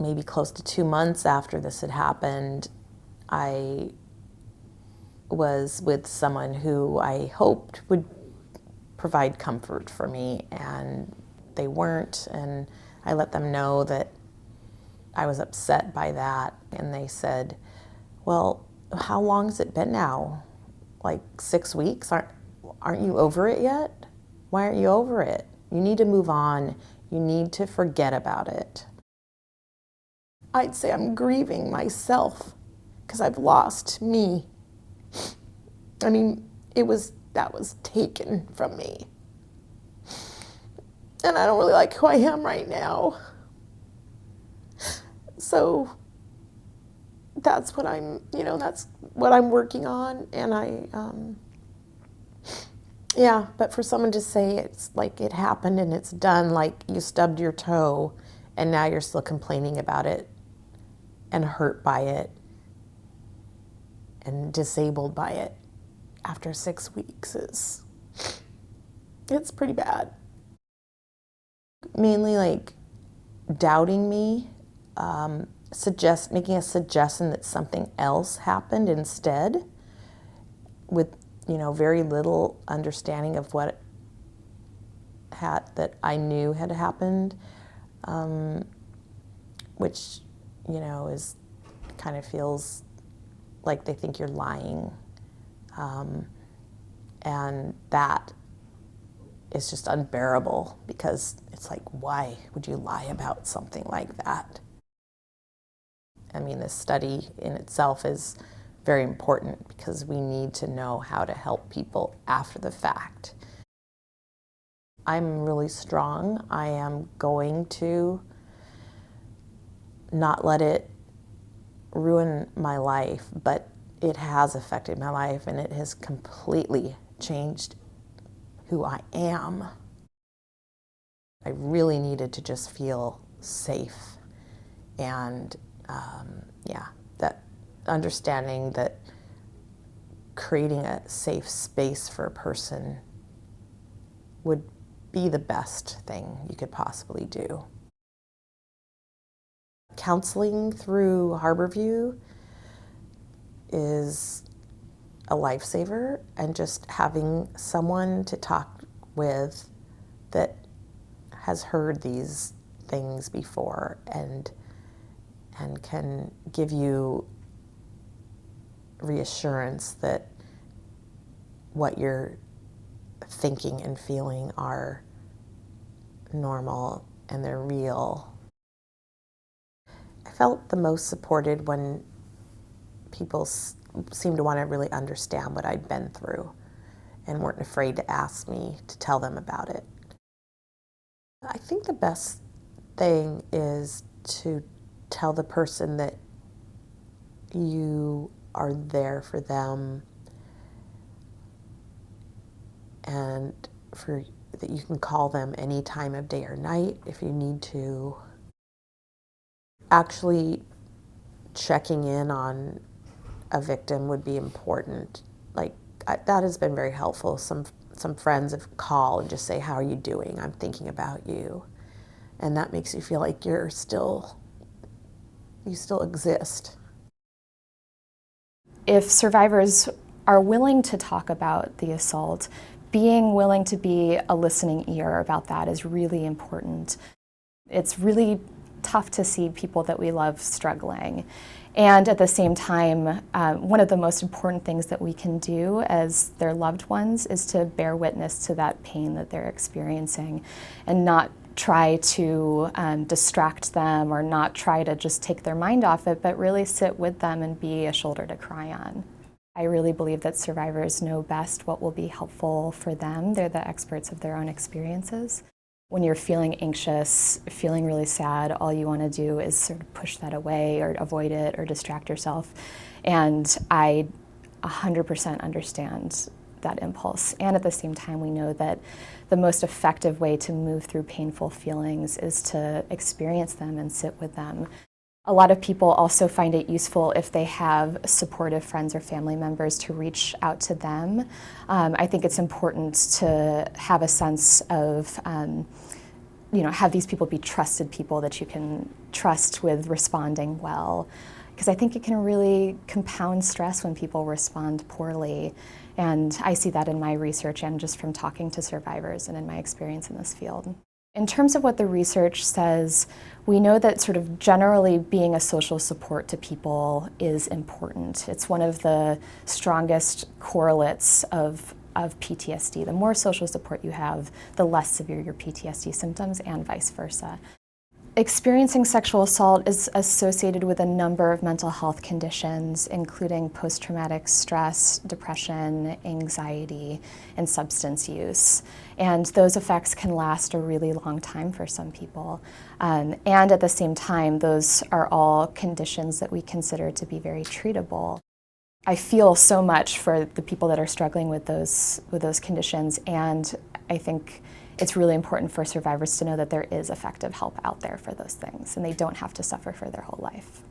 maybe close to 2 months after this had happened, I was with someone who I hoped would provide comfort for me, and they weren't, and I let them know that I was upset by that, and they said, well, how long has it been now? Like 6 weeks? Aren't you over it yet? Why aren't you over it? You need to move on. You need to forget about it. I'd say I'm grieving myself because I've lost me. I mean, that was taken from me. And I don't really like who I am right now. So that's what that's what I'm working on. And but for someone to say it's like it happened and it's done, like you stubbed your toe and now you're still complaining about it and hurt by it and disabled by it after 6 weeks it's pretty bad. Mainly like doubting me, making a suggestion that something else happened instead, with very little understanding of what that I knew had happened, which is kind of feels like they think you're lying, and that is just unbearable, because it's like, why would you lie about something like that? I mean, this study in itself is very important because we need to know how to help people after the fact. I'm really strong. I am going to not let it ruin my life, but it has affected my life and it has completely changed who I am. I really needed to just feel safe, and that understanding that creating a safe space for a person would be the best thing you could possibly do. Counseling through Harborview is a lifesaver, and just having someone to talk with that has heard these things before and can give you reassurance that what you're thinking and feeling are normal and they're real. I felt the most supported when people seemed to want to really understand what I'd been through and weren't afraid to ask me to tell them about it. I think the best thing is to tell the person that you are there for them, and that you can call them any time of day or night if you need to. Actually checking in on a victim would be important. Like, that has been very helpful. Some friends have called and just say, how are you doing? I'm thinking about you. And that makes you feel like you still exist. If survivors are willing to talk about the assault, being willing to be a listening ear about that is really important. It's really tough to see people that we love struggling. And at the same time, one of the most important things that we can do as their loved ones is to bear witness to that pain that they're experiencing, and not try to distract them or not try to just take their mind off it, but really sit with them and be a shoulder to cry on. I really believe that survivors know best what will be helpful for them. They're the experts of their own experiences. When you're feeling anxious, feeling really sad, all you want to do is sort of push that away or avoid it or distract yourself. And I 100% understand that impulse. And at the same time, we know that the most effective way to move through painful feelings is to experience them and sit with them. A lot of people also find it useful if they have supportive friends or family members to reach out to them. I think it's important to have a sense of have these people be trusted people that you can trust with responding well. Because I think it can really compound stress when people respond poorly. And I see that in my research and just from talking to survivors and in my experience in this field. In terms of what the research says, we know that sort of generally being a social support to people is important. It's one of the strongest correlates of PTSD. The more social support you have, the less severe your PTSD symptoms, and vice versa. Experiencing sexual assault is associated with a number of mental health conditions, including post-traumatic stress, depression, anxiety, and substance use. And those effects can last a really long time for some people. And at the same time, those are all conditions that we consider to be very treatable. I feel so much for the people that are struggling with those conditions, and I think it's really important for survivors to know that there is effective help out there for those things, and they don't have to suffer for their whole life.